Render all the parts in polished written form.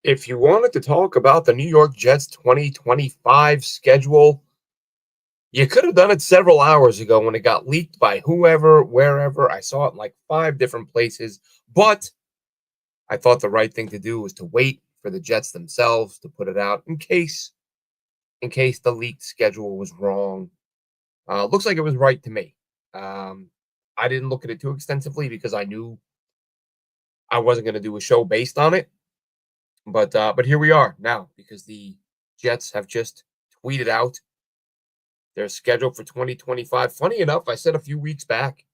If you wanted to talk about the New York Jets 2025 schedule, you could have done it several hours ago when it got leaked by whoever, wherever. I saw it in like five different places, but I thought the right thing to do was to wait for the Jets themselves to put it out in case the leaked schedule was wrong. Looks like it was right to me. Um, I didn't look at it too extensively because I knew I wasn't going to do a show based on it. But here we are now because the Jets have just tweeted out their schedule for 2025. Funny enough, I said a few weeks back,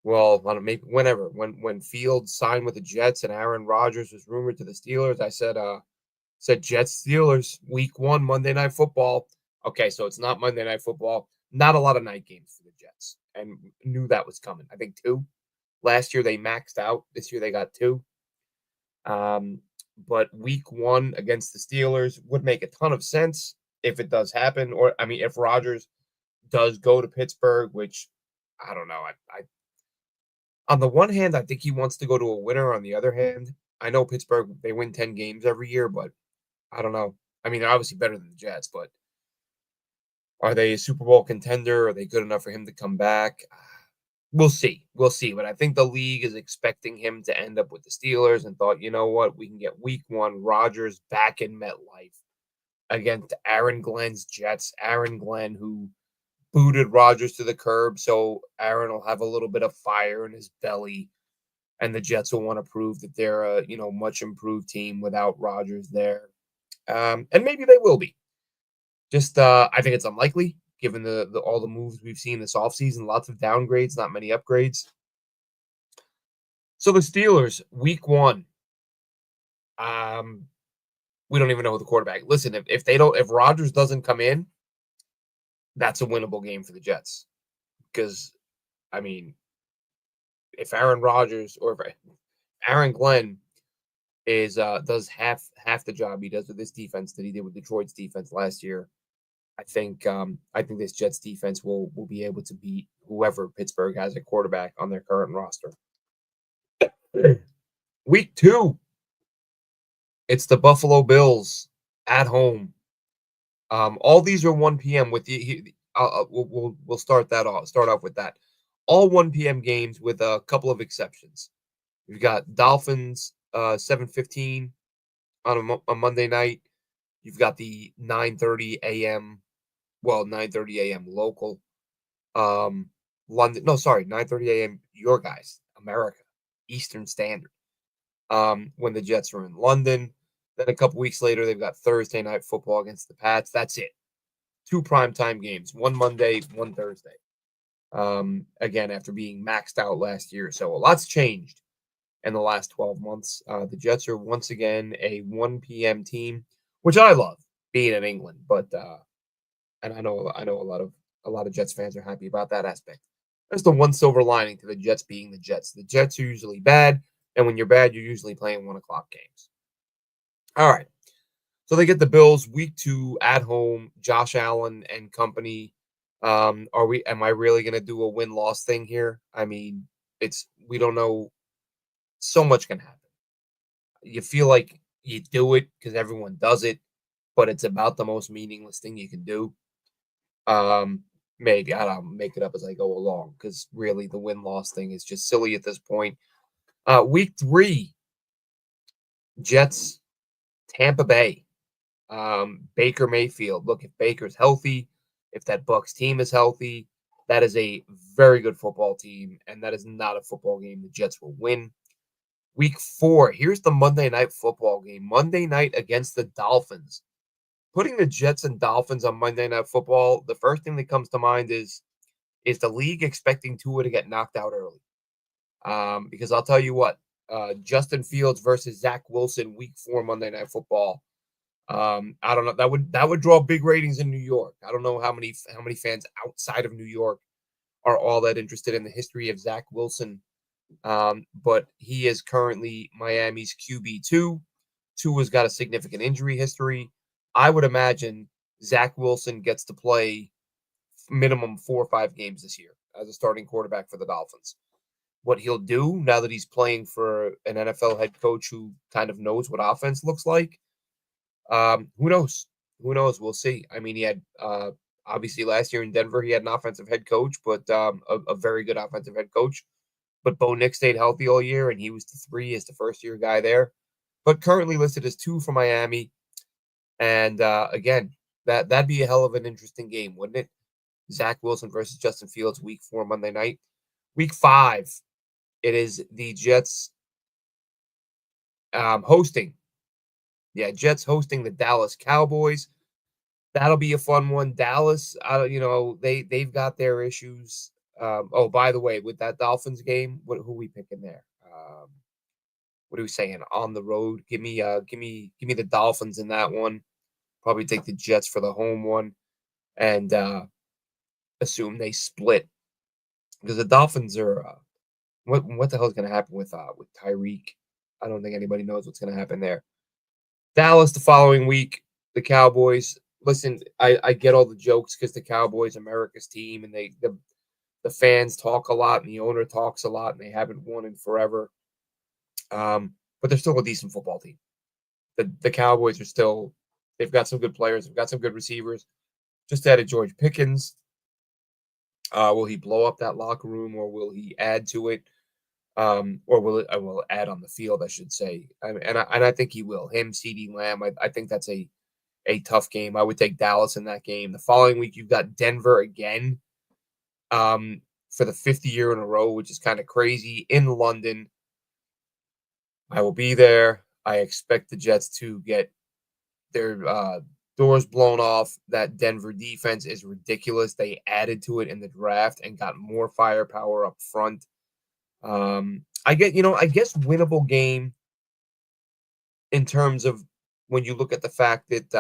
well, I don't know, maybe whenever, when Fields signed with the Jets and Aaron Rodgers was rumored to the Steelers, I said Jets Steelers week 1 Monday Night Football. Okay, so it's not Monday Night Football. Not a lot of night games for the Jets, and knew that was coming. I think two. Last year they maxed out. This year they got two. Um, but week 1 against the Steelers would make a ton of sense if it does happen, or I mean, if Rodgers does go to Pittsburgh, which I don't know. I on the one hand, I think he wants to go to a winner. On the other hand, I know Pittsburgh they win 10 games every year, but I don't know. I mean, they're obviously better than the Jets, but are they a Super Bowl contender? Are they good enough for him to come back? We'll see. We'll see. But I think the league is expecting him to end up with the Steelers and thought, you know what, we can get week 1 Rodgers back in MetLife against Aaron Glenn's Jets. Aaron Glenn, who booted Rodgers to the curb, so Aaron will have a little bit of fire in his belly, and the Jets will want to prove that they're a much improved team without Rodgers there, and maybe they will be. Just I think it's unlikely given the all the moves we've seen this offseason. Lots of downgrades, not many upgrades. So the Steelers, week 1, um, we don't even know who the quarterback. Listen, if Rodgers doesn't come in, that's a winnable game for the Jets because I mean, if Aaron Rodgers or if Aaron Glenn is does half the job he does with this defense that he did with Detroit's defense last year, I think this Jets defense will be able to beat whoever Pittsburgh has at quarterback on their current roster. Week 2, it's the Buffalo Bills at home. All these are 1 p.m. with we'll start off with that. All 1 p.m. games with a couple of exceptions. We've got Dolphins 7:15 on a Monday night. You've got the 9:30 a.m. Well, 9:30 a.m. local. London. No, sorry, 9:30 a.m. Your guys, America, Eastern Standard. When the Jets are in London. Then a couple weeks later, they've got Thursday night football against the Pats. That's it. 2 primetime games, one Monday, one Thursday. Again, after being maxed out last year. So a lot's changed in the last 12 months. The Jets are once again a 1 p.m. team, which I love being in England, but and I know a lot of Jets fans are happy about that aspect. That's the one silver lining to the Jets being the Jets. The Jets are usually bad, and when you're bad, you're usually playing 1 o'clock games. All right. So they get the Bills week 2 at home, Josh Allen and company. Am I really gonna do a win-loss thing here? I mean, it's we don't know. So much can happen. You feel like you do it because everyone does it, but it's about the most meaningless thing you can do. Um, Maybe I don't make it up as I go along because really the win-loss thing is just silly at this point. Week 3, Jets, Tampa Bay. Baker Mayfield. Look, if Baker's healthy, if that Bucks team is healthy, that is a very good football team, and that is not a football game the Jets will win. Week 4, here's the Monday night football game. Monday night against the Dolphins. Putting the Jets and Dolphins on Monday night football, the first thing that comes to mind is the league expecting Tua to get knocked out early? Because I'll tell you what, Justin Fields versus Zach Wilson, week 4 Monday night football. I don't know. That would draw big ratings in New York. I don't know how many fans outside of New York are all that interested in the history of Zach Wilson. But he is currently Miami's QB2. Tua's got a significant injury history. I would imagine Zach Wilson gets to play minimum 4 or 5 games this year as a starting quarterback for the Dolphins. what he'll do now that he's playing for an NFL head coach who kind of knows what offense looks like. Who knows? Who knows? We'll see. I mean, he had obviously last year in Denver, he had an offensive head coach, but a very good offensive head coach. But Bo Nix stayed healthy all year, and he was the three as the first year guy there. But currently listed as two for Miami. And again, that'd be a hell of an interesting game, wouldn't it? Zach Wilson versus Justin Fields, Week 4 Monday night. Week 5, it is the Jets hosting. Yeah, Jets hosting the Dallas Cowboys. That'll be a fun one. Dallas, they've got their issues. Oh, by the way, with that Dolphins game, who we picking there? What are we saying? On the road, give me the Dolphins in that one. Probably take the Jets for the home one, and assume they split because the Dolphins are. What the hell is going to happen with Tyreek? I don't think anybody knows what's going to happen there. Dallas the following week. The Cowboys. Listen, I get all the jokes because the Cowboys, America's team, and the fans talk a lot, and the owner talks a lot, and they haven't won in forever. But they're still a decent football team. The Cowboys are still. They've got some good players. They've got some good receivers. Just added George Pickens. Will he blow up that locker room, or will he add to it? Or will add on the field, I should say. And I think he will. Him, CD Lamb. I think that's a tough game. I would take Dallas in that game. The following week, you've got Denver again, for the 50th year in a row, which is kind of crazy, in London. I will be there. I expect the Jets to get their doors blown off. That Denver defense is ridiculous. They added to it in the draft and got more firepower up front. I guess winnable game in terms of when you look at the fact that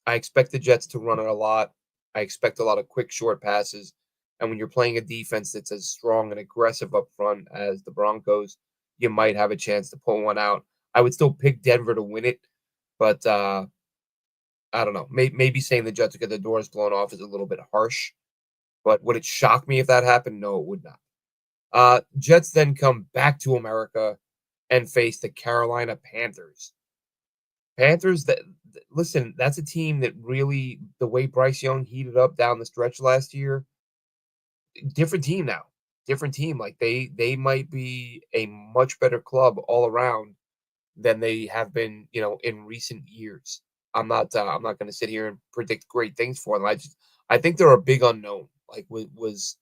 I expect the Jets to run it a lot. I expect a lot of quick, short passes. And when you're playing a defense that's as strong and aggressive up front as the Broncos, you might have a chance to pull one out. I would still pick Denver to win it, but I don't know. Maybe saying the Jets will get the doors blown off is a little bit harsh. But would it shock me if that happened? No, it would not. Jets then come back to America and face the Carolina Panthers. Panthers listen, that's a team that really, the way Bryce Young heated up down the stretch last year, different team now. Different team. Like they might be a much better club all around than they have been, in recent years. I'm not going to sit here and predict great things for them. I think they're a big unknown. Like was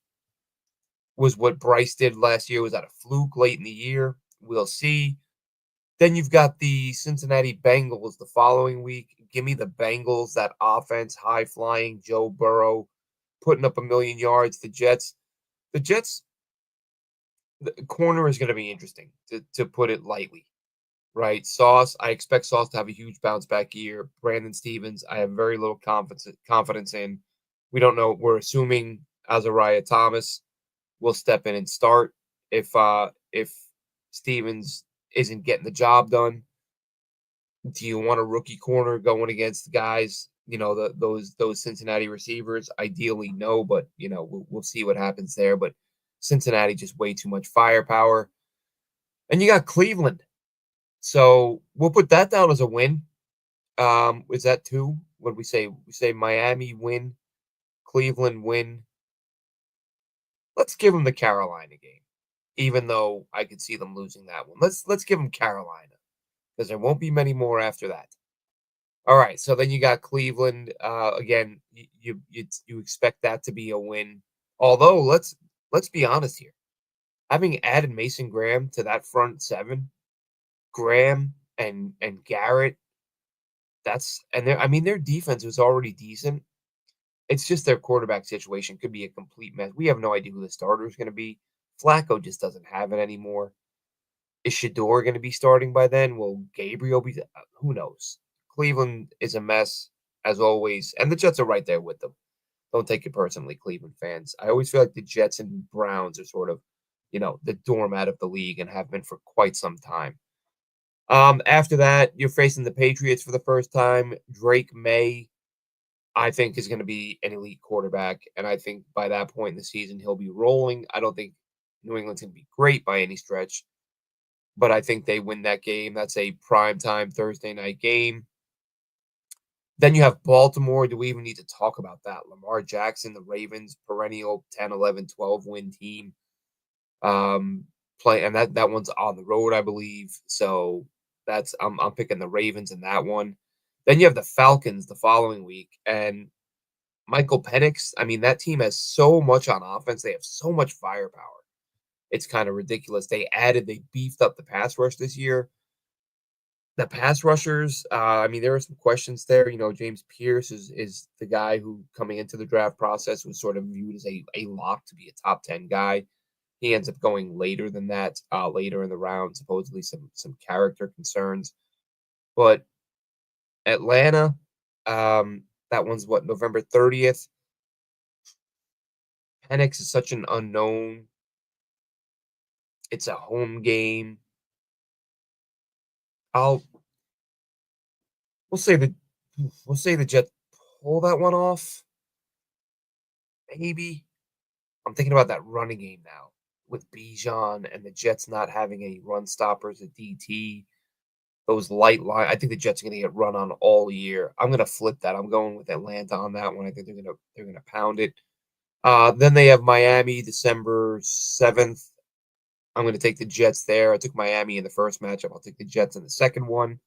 what Bryce did last year, was that a fluke late in the year? We'll see. Then you've got the Cincinnati Bengals the following week. Give me the Bengals, that offense, high flying, Joe Burrow putting up a million yards. The Jets, the corner is going to be interesting, to put it lightly, right? I expect Sauce to have a huge bounce back year. Brandon Stevens, I have very little confidence in. We don't know. We're assuming Azariah Thomas will step in and start if Stevens isn't getting the job done. Do you want a rookie corner going against the guys, those Cincinnati receivers? Ideally, no, but we'll see what happens there. But Cincinnati just way too much firepower, and you got Cleveland, so we'll put that down as a win. Is that two? What do we say? We say Miami win, Cleveland win. Let's give them the Carolina game, even though I could see them losing that one. Let's give them Carolina because there won't be many more after that. All right, so then you got Cleveland. Again, you expect that to be a win. Although let's be honest here, having added Mason Graham to that front seven, Graham and Garrett, their defense was already decent. It's just their quarterback situation could be a complete mess. We have no idea who the starter is going to be. Flacco just doesn't have it anymore. Is Shador going to be starting by then? Will Gabriel be? Who knows? Cleveland is a mess, as always, and the Jets are right there with them. Don't take it personally, Cleveland fans. I always feel like the Jets and Browns are sort of, the doormat of the league and have been for quite some time. After that, you're facing the Patriots for the first time. Drake May, I think, is going to be an elite quarterback, and I think by that point in the season he'll be rolling. I don't think New England's going to be great by any stretch, but I think they win that game. That's a prime time Thursday night game. Then you have Baltimore. Do we even need to talk about that? Lamar Jackson, the Ravens, perennial 10, 11, 12 win team. Play and that one's on the road, I believe. So that's I'm picking the Ravens in that one. Then you have the Falcons the following week, and Michael Penix. I mean, that team has so much on offense. They have so much firepower. It's kind of ridiculous. They beefed up the pass rush this year. The pass rushers, I mean, there are some questions there. James Pierce is the guy who coming into the draft process was sort of viewed as a lock to be a top 10 guy. He ends up going later than that, later in the round, supposedly some character concerns. But Atlanta, that one's what, November 30th. Penix is such an unknown. It's a home game. I'll we'll say the we'll say the Jets pull that one off. Maybe. I'm thinking about that running game now with Bijan and the Jets not having any run stoppers at DT. Those light line. I think the Jets are going to get run on all year. I'm going to flip that. I'm going with Atlanta on that one. I think they're going to pound it. Then they have Miami December 7th. I'm going to take the Jets there. I took Miami in the first matchup. I'll take the Jets in the second one.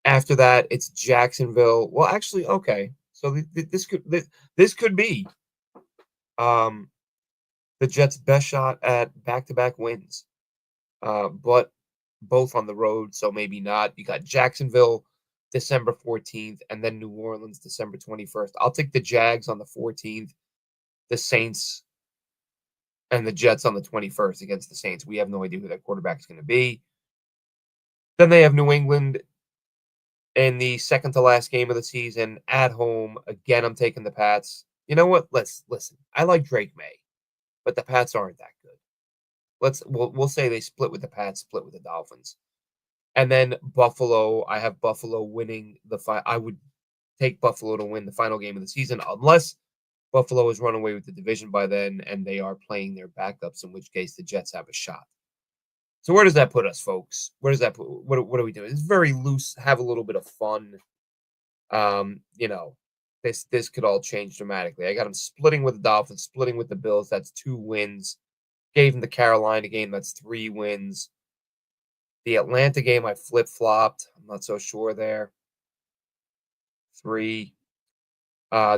After that, it's Jacksonville. Well, actually, okay. So this could be um, the Jets' best shot at back-to-back wins, but both on the road, so maybe not. You got Jacksonville December 14th, and then New Orleans December 21st. I'll take the Jags on the 14th, the Saints and the Jets on the 21st against the Saints. We have no idea who that quarterback is going to be. Then they have New England in the second to last game of the season at home. Again, I'm taking the Pats. You know what? Let's listen. I like Drake May, but the Pats aren't that good. We'll say they split with the Pats, split with the Dolphins. And then Buffalo, I have Buffalo winning I would take Buffalo to win the final game of the season unless Buffalo has run away with the division by then and they are playing their backups, in which case the Jets have a shot. So where does that put us, folks? Where does that put what are we doing? It's very loose, have a little bit of fun. Um, you know, this could all change dramatically. I got them splitting with the Dolphins, splitting with the Bills. That's 2 wins. Gave them the Carolina game. That's 3 wins. The Atlanta game, I flip-flopped. I'm not so sure there. 3.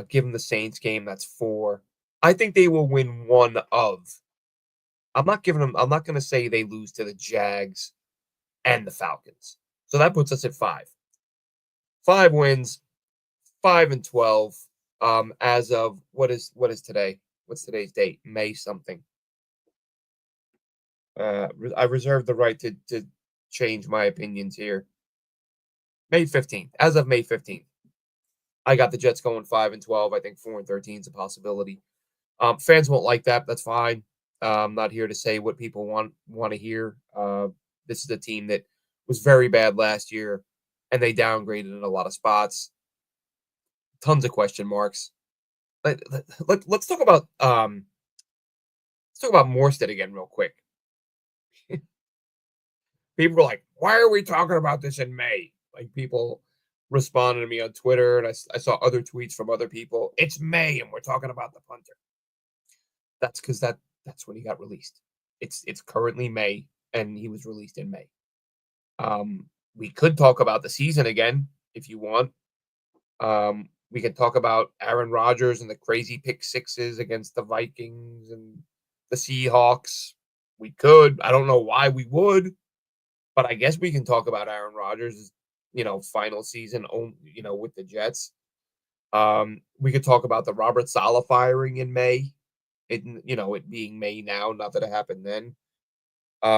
Give them the Saints game. That's 4. I think they will win one of. I'm not going to say they lose to the Jags and the Falcons. So that puts us at 5. 5 wins, 5-12. As of what is today? What's today's date? May something. I reserve the right to change my opinions here. May 15th. As of May 15th. I got the Jets going 5-12. I think 4-13 is a possibility. Fans won't like that. That's fine. I'm not here to say what people want to hear. This is a team that was very bad last year, and they downgraded in a lot of spots. Tons of question marks. Let's talk about Morstead again real quick. People were like, "Why are we talking about this in May?" Like people responded to me on Twitter, and I saw other tweets from other people. It's May, and we're talking about the punter. That's because that's when he got released. It's currently May, and he was released in May. We could talk about the season again if you want. We could talk about Aaron Rodgers and the crazy pick sixes against the Vikings and the Seahawks. We could. I don't know why we would, but I guess we can talk about Aaron Rodgers' final season, with the Jets. We could talk about the Robert Saleh firing in May. It being May now, not that it happened then.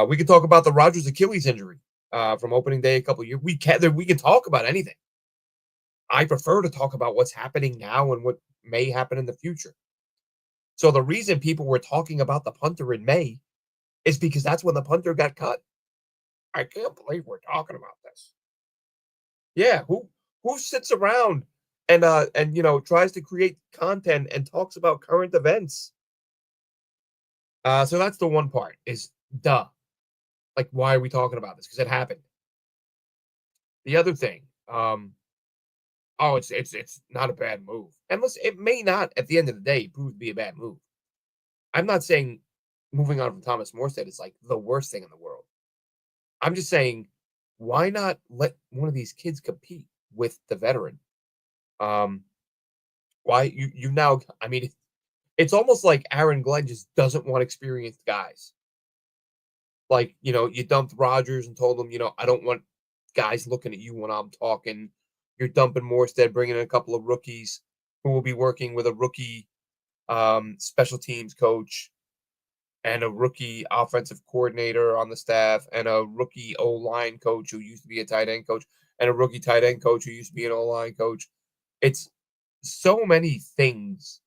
We could talk about the Rodgers Achilles injury from opening day a couple years. We can talk about anything. I prefer to talk about what's happening now and what may happen in the future. So the reason people were talking about the punter in May is because that's when the punter got cut. I can't believe we're talking about this. Yeah, who sits around and tries to create content and talks about current events? So that's the one part is duh. Like, why are we talking about this? Because it happened. The other thing, oh, it's not a bad move. And listen, it may not at the end of the day prove to be a bad move. I'm not saying moving on from Thomas Morstead is like the worst thing in the world. I'm just saying, why not let one of these kids compete with the veteran? Um, why you now? I mean, it's almost like Aaron Glenn just doesn't want experienced guys. Like, you dumped Rogers and told him, I don't want guys looking at you when I'm talking. You're dumping Morstead, bringing in a couple of rookies who will be working with a rookie special teams coach and a rookie offensive coordinator on the staff and a rookie O line coach who used to be a tight end coach and a rookie tight end coach who used to be an O line coach. It's so many things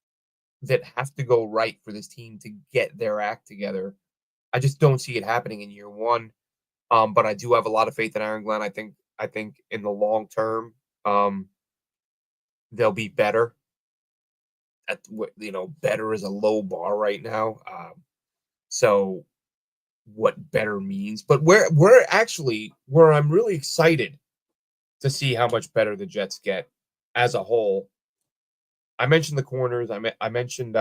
that have to go right for this team to get their act together. I just don't see it happening in year one. But I do have a lot of faith in Aaron Glenn. I think in the long term, um, they'll be better. Better is a low bar right now. So what better means? But where I'm really excited to see how much better the Jets get as a whole. I mentioned the corners. I mentioned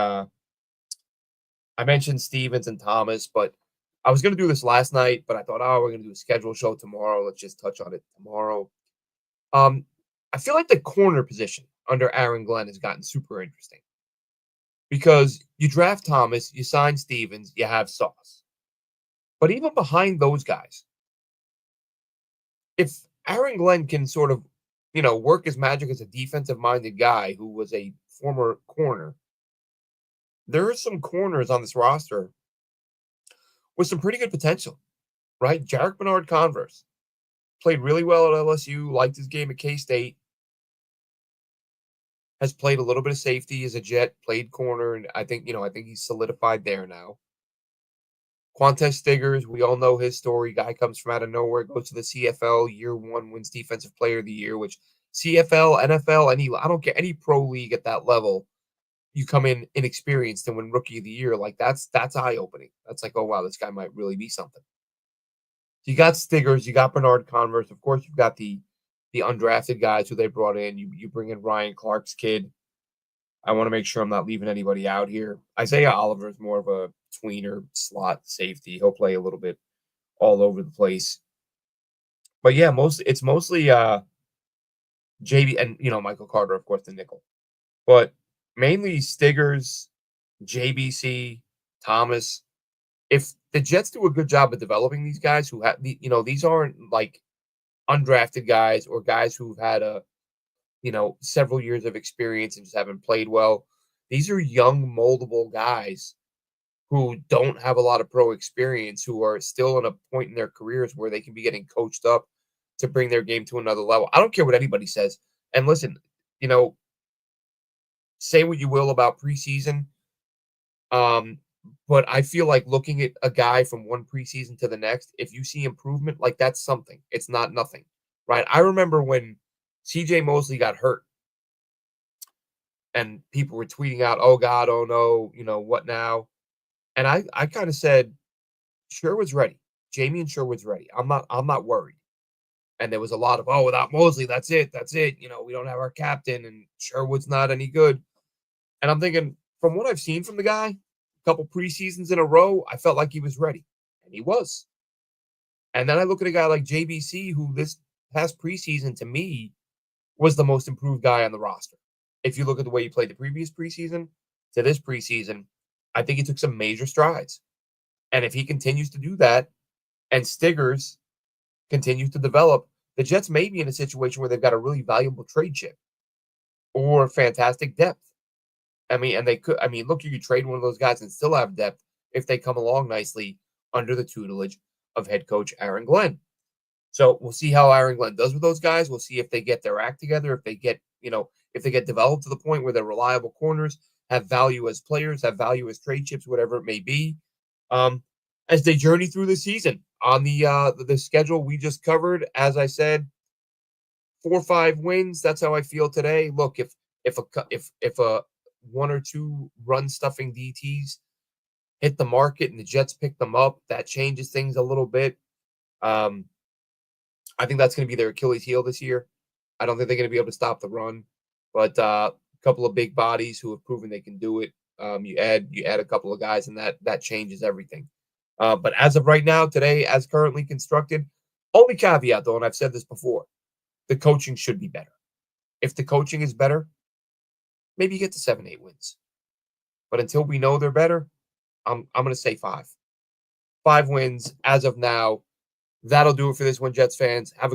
Stevens and Thomas, but I was gonna do this last night, but I thought, oh, we're gonna do a schedule show tomorrow. Let's just touch on it tomorrow. Um, I feel like the corner position under Aaron Glenn has gotten super interesting because you draft Thomas, you sign Stevens, you have Sauce. But even behind those guys, if Aaron Glenn can sort of, work his magic as a defensive minded guy who was a former corner, there are some corners on this roster with some pretty good potential, right? Jarek Bernard Converse played really well at LSU, liked his game at K State, has played a little bit of safety as a Jet, played corner, and I think he's solidified there now. Quantez Stiggers, we all know his story. Guy comes from out of nowhere, goes to the CFL, year one wins Defensive Player of the Year, which CFL, NFL, I don't care any pro league at that level. You come in inexperienced and win Rookie of the Year, like that's eye opening. That's like, oh wow, this guy might really be something. You got Stiggers, you got Bernard Converse, of course, you've got the undrafted guys who they brought in. You bring in Ryan Clark's kid. I want to make sure I'm not leaving anybody out here. Isaiah Oliver is more of a tweener slot safety. He'll play a little bit all over the place. But yeah, it's mostly JB and Michael Carter, of course, the nickel. But mainly Stiggers, JBC, Thomas. If the Jets do a good job of developing these guys who have these aren't like undrafted guys or guys who've had several years of experience and just haven't played well. These are young, moldable guys who don't have a lot of pro experience, who are still at a point in their careers where they can be getting coached up to bring their game to another level. I don't care what anybody says. And listen, you know, say what you will about preseason. Um, but I feel like looking at a guy from one preseason to the next, if you see improvement, like that's something. It's not nothing, right? I remember when CJ Mosley got hurt and people were tweeting out, "Oh God, oh no, what now?" And I kind of said, "Sherwood's ready. Jamie and Sherwood's ready. I'm not worried." And there was a lot of, "Oh, without Mosley, that's it, that's it. We don't have our captain, and Sherwood's not any good." And I'm thinking, from what I've seen from the guy, a couple preseasons in a row, I felt like he was ready, and he was. And then I look at a guy like JBC, who this past preseason to me was the most improved guy on the roster. If you look at the way he played the previous preseason to this preseason, I think he took some major strides. And if he continues to do that and Stiggers continues to develop, the Jets may be in a situation where they've got a really valuable trade chip or fantastic depth. And they could, look, you could trade one of those guys and still have depth if they come along nicely under the tutelage of head coach Aaron Glenn. So we'll see how Aaron Glenn does with those guys. We'll see if they get their act together, if they get developed to the point where they're reliable corners, have value as players, have value as trade chips, whatever it may be, um, as they journey through the season. On the schedule we just covered, as I said, 4 or 5 wins. That's how I feel today. Look, if a one or two run stuffing DTs hit the market and the Jets pick them up, that changes things a little bit. Um, I think that's going to be their Achilles heel this year. I don't think they're going to be able to stop the run, but a couple of big bodies who have proven they can do it. You add a couple of guys, and that changes everything. But as of right now, today, as currently constructed, only caveat though, and I've said this before, the coaching should be better. If the coaching is better, maybe you get to 7, 8 wins. But until we know they're better, I'm going to say 5. 5 wins as of now. That'll do it for this one, Jets fans. Have a good